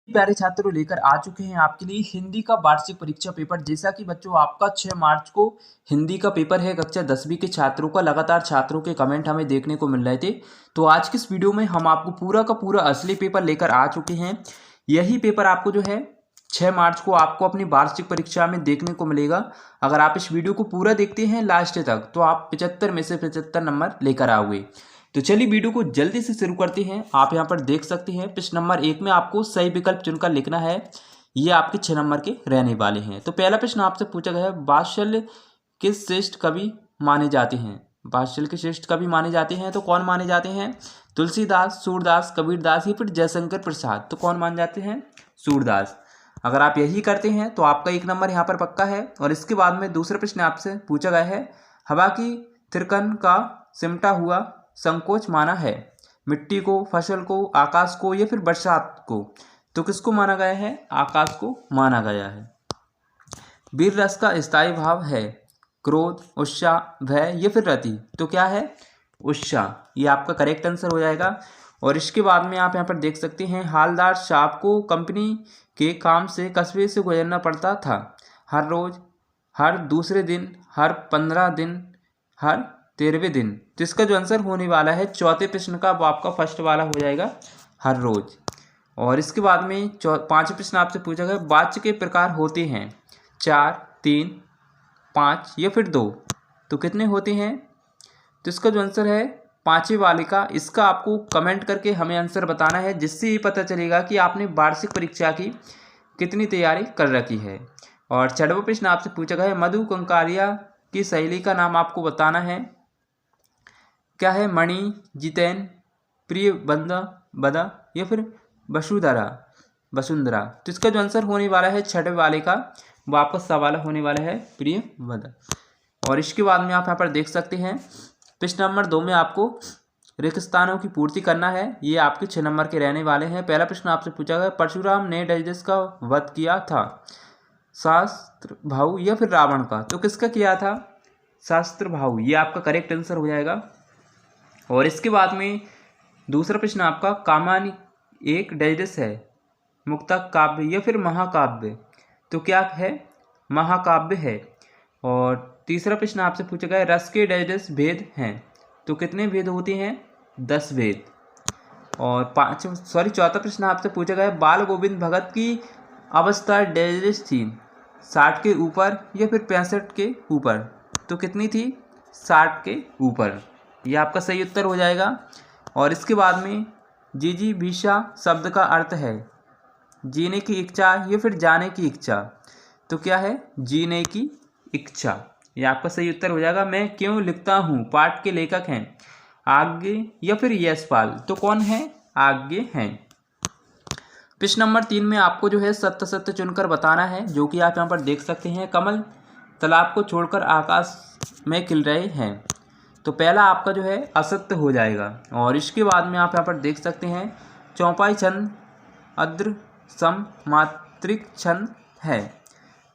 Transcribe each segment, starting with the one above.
प्यारे छात्रों लेकर आ चुके हैं आपके लिए हिंदी का वार्षिक परीक्षा पेपर। जैसा कि बच्चों आपका 6 मार्च को हिंदी का पेपर है कक्षा 10वीं के छात्रों का। लगातार छात्रों के कमेंट हमें देखने को मिल रहे थे, तो आज की इस वीडियो में हम आपको पूरा का पूरा असली पेपर लेकर आ चुके हैं। यही पेपर आपको जो है 6 मार्च को आपको अपनी वार्षिक परीक्षा में देखने को मिलेगा। अगर आप इस वीडियो को पूरा देखते हैं लास्ट तक तो आप 75 में से 75 नंबर लेकर आओगे। तो चलिए वीडियो को जल्दी से शुरू करते हैं। आप यहाँ पर देख सकते हैं प्रश्न नंबर 1 में आपको सही विकल्प चुनकर लिखना है। ये आपके 6 नंबर के रहने वाले हैं। तो पहला प्रश्न आपसे पूछा गया है, वात्सल्य किस श्रेष्ठ कवि माने जाते हैं? वात्सल्य के श्रेष्ठ कवि माने जाते हैं तो कौन माने जाते हैं? तुलसीदास, सूरदास, कबीरदास या फिर जयशंकर प्रसाद। तो कौन मान जाते हैं? सूरदास। अगर आप यही करते हैं तो आपका 1 नंबर यहाँ पर पक्का है। और इसके बाद में दूसरा प्रश्न आपसे पूछा गया है, हवा की थिरकन का सिमटा हुआ संकोच माना है? मिट्टी को, फसल को, आकाश को या फिर बरसात को। तो किसको माना गया है? आकाश को माना गया है। वीर रस का स्थायी भाव है क्रोध, उत्साह, भय या फिर रति। तो क्या है? उत्साह। ये आपका करेक्ट आंसर हो जाएगा। और इसके बाद में आप यहाँ पर देख सकते हैं, हालदार साहब को कंपनी के काम से कस्बे से गुजरना पड़ता था। हर रोज, हर दूसरे दिन, हर 15 दिन, हर 13वें दिन। तो इसका जो आंसर होने वाला है चौथे प्रश्न का, वो आपका फर्स्ट वाला हो जाएगा, हर रोज। और इसके बाद में पांचवें प्रश्न आपसे पूछा गया, वाच्य के प्रकार होते हैं 4, 3, 5 या फिर 2। तो कितने होते हैं? तो इसका जो आंसर है पांचवें वाले का। इसका आपको कमेंट करके हमें आंसर बताना है, जिससे ये पता चलेगा कि आपने वार्षिक परीक्षा की कितनी तैयारी कर रखी है। और छठवां प्रश्न आपसे पूछा गया है, मधु कंकारिया की सहेली का नाम आपको बताना है। क्या है? मणि, जितेन, प्रिय बंदा बदा या फिर वसुंधरा। तो इसका जो आंसर होने वाला है छठे वाले का, वो आपका सवाल होने वाला है प्रिय बदा। और इसके बाद में आप यहाँ पर देख सकते हैं प्रश्न नंबर 2 में आपको रिक्त स्थानों की पूर्ति करना है। ये आपके 6 नंबर के रहने वाले हैं। पहला प्रश्न आपसे पूछा गया, परशुराम ने दशरथ का वध किया था, शास्त्र भाऊ या फिर रावण का। तो किसका किया था? शास्त्र भाऊ। ये आपका करेक्ट आंसर हो जाएगा। और इसके बाद में दूसरा प्रश्न आपका, कामायनी एक डाइजेस्ट है, मुक्तक काव्य या फिर महाकाव्य। तो क्या है? महाकाव्य है। और तीसरा प्रश्न आपसे पूछा गया, रस के डाइजेस्ट भेद हैं। तो कितने भेद होते हैं? 10 भेद। और चौथा प्रश्न आपसे पूछा गया, बाल गोविंद भगत की अवस्था डाइजेस्ट थी, 60 के ऊपर या फिर 65 के ऊपर। तो कितनी थी? 60 के ऊपर। यह आपका सही उत्तर हो जाएगा। और इसके बाद में जिजीविषा शब्द का अर्थ है जीने की इच्छा या फिर जाने की इच्छा। तो क्या है? जीने की इच्छा। यह आपका सही उत्तर हो जाएगा। मैं क्यों लिखता हूँ पाठ के लेखक हैं आगे या फिर यशपाल। तो कौन है? आगे हैं। प्रश्न नंबर 3 में आपको जो है सत्य सत्य चुनकर बताना है, जो कि आप यहाँ पर देख सकते हैं, कमल तालाब को छोड़कर आकाश में खिल रहे हैं। तो पहला आपका जो है असत्य हो जाएगा। और इसके बाद में आप यहाँ पर देख सकते हैं, चौपाई छंद अद्र सम मात्रिक छंद है।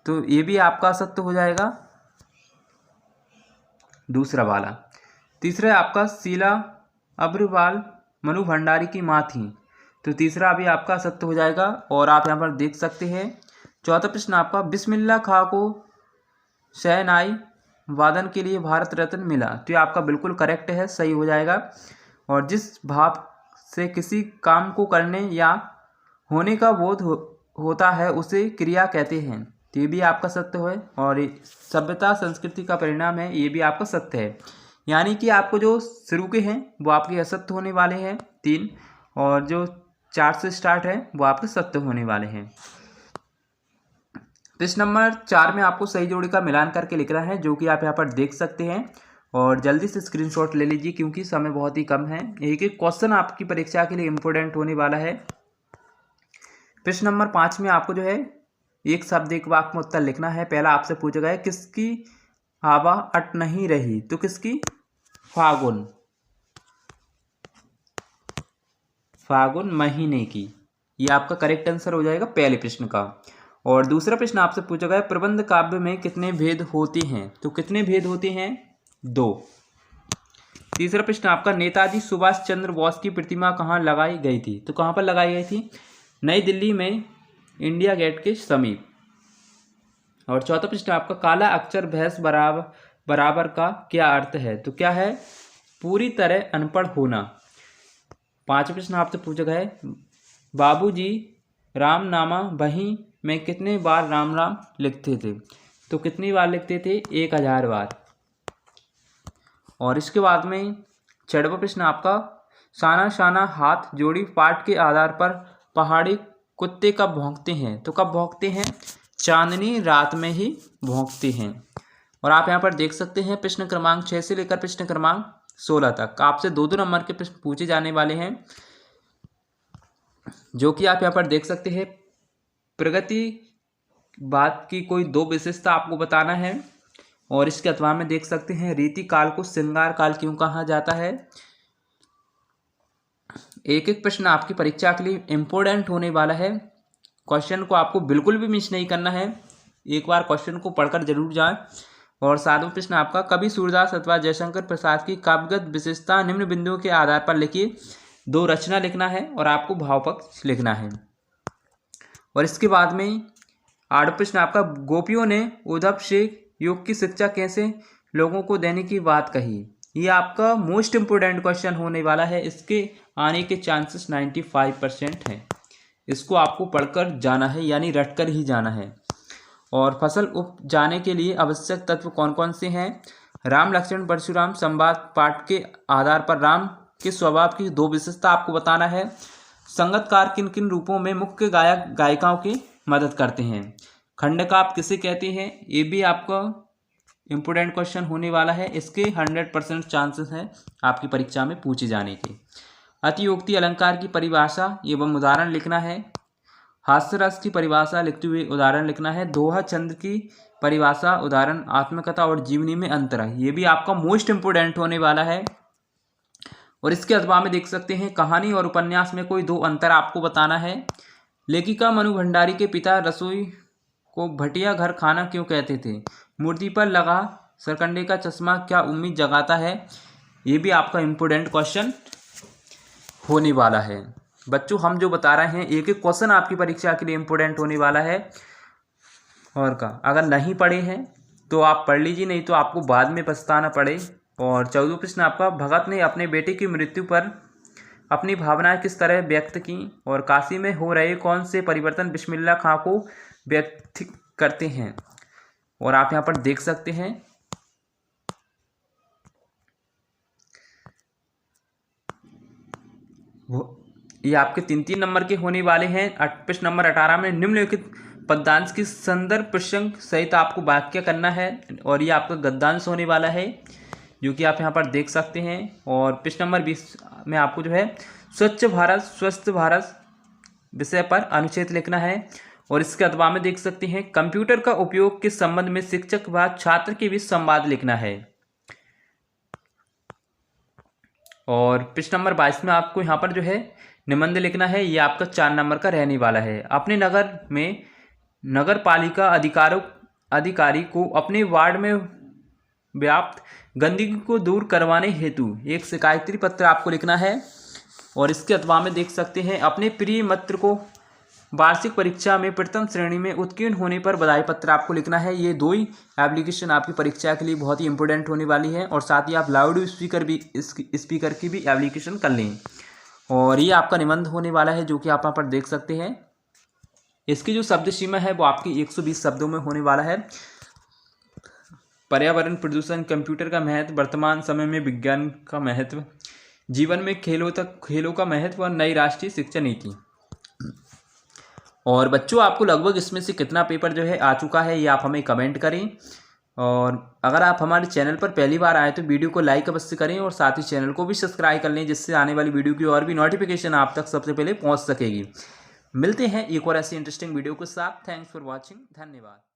तो ये भी आपका असत्य हो जाएगा, दूसरा वाला। तीसरा आपका शीला अग्रवाल मनु भंडारी की माँ थी। तो तीसरा भी आपका असत्य हो जाएगा। और आप यहाँ पर देख सकते हैं चौथा प्रश्न आपका, बिस्मिल्ला खां को शहनाई वादन के लिए भारत रत्न मिला। तो ये आपका बिल्कुल करेक्ट है, सही हो जाएगा। और जिस भाव से किसी काम को करने या होने का बोध होता है उसे क्रिया कहते हैं। तो ये भी आपका सत्य है। और सभ्यता संस्कृति का परिणाम है, ये भी आपका सत्य है। यानी कि आपको जो शुरू के हैं वो आपके असत्य होने वाले हैं 3, और जो 4 से स्टार्ट है वो आपके सत्य होने वाले हैं। प्रश्न नंबर 4 में आपको सही जोड़ी का मिलान करके लिखना है, जो कि आप यहाँ पर देख सकते हैं। और जल्दी से स्क्रीनशॉट ले लीजिए क्योंकि समय बहुत ही कम है। एक एक क्वेश्चन आपकी परीक्षा के लिए इम्पोर्टेंट होने वाला है। प्रश्न नंबर 5 में आपको जो है एक शब्द एक वाक्य में उत्तर लिखना है। पहला आपसे पूछा गया है, किसकी हवा अट नहीं रही। तो किसकी? फागुन, फागुन महीने की। ये आपका करेक्ट आंसर हो जाएगा पहले प्रश्न का। और दूसरा प्रश्न आपसे पूछा गया, प्रबंध काव्य में कितने भेद होते हैं। तो कितने भेद होते हैं? 2। तीसरा प्रश्न आपका, नेताजी सुभाष चंद्र बोस की प्रतिमा कहाँ लगाई गई थी। तो कहाँ पर लगाई गई थी? नई दिल्ली में इंडिया गेट के समीप। और चौथा प्रश्न आपका, काला अक्षर भैंस बराबर का क्या अर्थ है? तो क्या है? पूरी तरह अनपढ़ होना। पांचवा प्रश्न आपसे पूछा गया है, बाबूजी रामनामा बही में कितने बार राम राम लिखते थे? तो कितनी बार लिखते थे? 1000 बार। और इसके बाद में छठवां प्रश्न आपका, शाना शाना हाथ जोड़ी पाठ के आधार पर पहाड़ी कुत्ते कब भौंकते हैं? तो कब भौंकते हैं? चांदनी रात में ही भौंकते हैं। और आप यहाँ पर देख सकते हैं प्रश्न क्रमांक 6 से लेकर प्रश्न क्रमांक 16 तक आपसे 2-2 नंबर के प्रश्न पूछे जाने वाले हैं, जो कि आप यहाँ पर देख सकते हैं। प्रगति बात की कोई 2 विशेषता आपको बताना है। और इसके अथवा में देख सकते हैं, रीति काल को श्रृंगार काल क्यों कहा जाता है। एक एक प्रश्न आपकी परीक्षा के लिए इम्पोर्टेंट होने वाला है। क्वेश्चन को आपको बिल्कुल भी मिस नहीं करना है, एक बार क्वेश्चन को पढ़कर जरूर जाएं। और 7वां प्रश्न आपका, कवि सूरदास अथवा जयशंकर प्रसाद की काव्यगत विशेषता निम्न बिंदुओं के आधार पर लिखिए। 2 रचना लिखना है और आपको भावपक्ष लिखना है। और इसके बाद में 8वां प्रश्न आपका, गोपियों ने उद्धव से योग की शिक्षा कैसे लोगों को देने की बात कही। ये आपका मोस्ट इम्पोर्टेंट क्वेश्चन होने वाला है, इसके आने के चांसेस 95% हैं। इसको आपको पढ़कर जाना है, यानी रटकर ही जाना है। और फसल उपजाने के लिए आवश्यक तत्व कौन कौन से हैं? राम लक्ष्मण परशुराम संवाद पाठ के आधार पर राम के स्वभाव की 2 विशेषता आपको बताना है। संगतकार किन किन रूपों में मुख्य गायक गायिकाओं की मदद करते हैं? खंडकाव्य किसे कहते हैं? ये भी आपका इम्पोर्टेंट क्वेश्चन होने वाला है, इसके 100% चांसेस हैं आपकी परीक्षा में पूछे जाने के। अतियोक्ति अलंकार की परिभाषा एवं उदाहरण लिखना है। हास्यरस की परिभाषा लिखते हुए उदाहरण लिखना है। दोहा छंद की परिभाषा, उदाहरण, आत्मकथा और जीवनी में अंतर है, ये भी आपका मोस्ट इम्पोर्टेंट होने वाला है। और इसके अथवा में देख सकते हैं, कहानी और उपन्यास में कोई 2 अंतर आपको बताना है। लेखिका मनु भंडारी के पिता रसोई को भटिया घर खाना क्यों कहते थे? मूर्ति पर लगा सरकंडे का चश्मा क्या उम्मीद जगाता है? ये भी आपका इम्पोर्टेंट क्वेश्चन होने वाला है। बच्चों, हम जो बता रहे हैं एक एक क्वेश्चन आपकी परीक्षा के लिए इम्पोर्टेंट होने वाला है। और का अगर नहीं पढ़े हैं तो आप पढ़ लीजिए, नहीं तो आपको बाद में पछताना पड़े। और 14वां प्रश्न आपका, भगत ने अपने बेटे की मृत्यु पर अपनी भावनाएं किस तरह व्यक्त की? और काशी में हो रहे कौन से परिवर्तन बिस्मिल्लाह खां को व्यक्त करते हैं? और आप यहाँ पर देख सकते हैं, ये आपके 3-3 नंबर के होने वाले हैं। प्रश्न नंबर 18 में निम्नलिखित पद्यांश की संदर्भ प्रसंग सहित आपको वाक्य करना है। और ये आपका गद्यांश होने वाला है, जो कि आप यहाँ पर देख सकते हैं। और प्रश्न नंबर 20 में आपको जो है स्वच्छ भारत स्वस्थ भारत विषय पर अनुच्छेद लिखना है। और इसके अथवा में देख सकते हैं, कंप्यूटर का उपयोग के संबंध में शिक्षक व छात्र के बीच संवाद लिखना है। और प्रश्न नंबर 22 में आपको यहाँ पर जो है निबंध लिखना है, ये आपका 4 नंबर का रहने वाला है। अपने नगर में नगर पालिका अधिकारी को अपने वार्ड में व्याप्त गंदगी को दूर करवाने हेतु एक शिकायती पत्र आपको लिखना है। और इसके अथवा में देख सकते हैं, अपने प्रिय मित्र को वार्षिक परीक्षा में प्रथम श्रेणी में उत्तीर्ण होने पर बधाई पत्र आपको लिखना है। ये 2 ही एप्लीकेशन आपकी परीक्षा के लिए बहुत ही इंपॉर्टेंट होने वाली है। और साथ ही आप लाउड स्पीकर की भी एप्लीकेशन कर लें। और ये आपका निबंध होने वाला है, जो कि आप यहाँ पर देख सकते हैं। इसकी जो शब्द सीमा है वो आपकी 120 शब्दों में होने वाला है। पर्यावरण प्रदूषण, कंप्यूटर का महत्व, वर्तमान समय में विज्ञान का महत्व, जीवन में खेलों का महत्व और नई राष्ट्रीय शिक्षा नीति। और बच्चों, आपको लगभग इसमें से कितना पेपर जो है आ चुका है, ये आप हमें कमेंट करें। और अगर आप हमारे चैनल पर पहली बार आए तो वीडियो को लाइक अवश्य करें और साथ ही चैनल को भी सब्सक्राइब कर लें, जिससे आने वाली वीडियो की और भी नोटिफिकेशन आप तक सबसे पहले पहुंच सकेगी। मिलते हैं एक और ऐसी इंटरेस्टिंग वीडियो के साथ। Thanks for watching. धन्यवाद।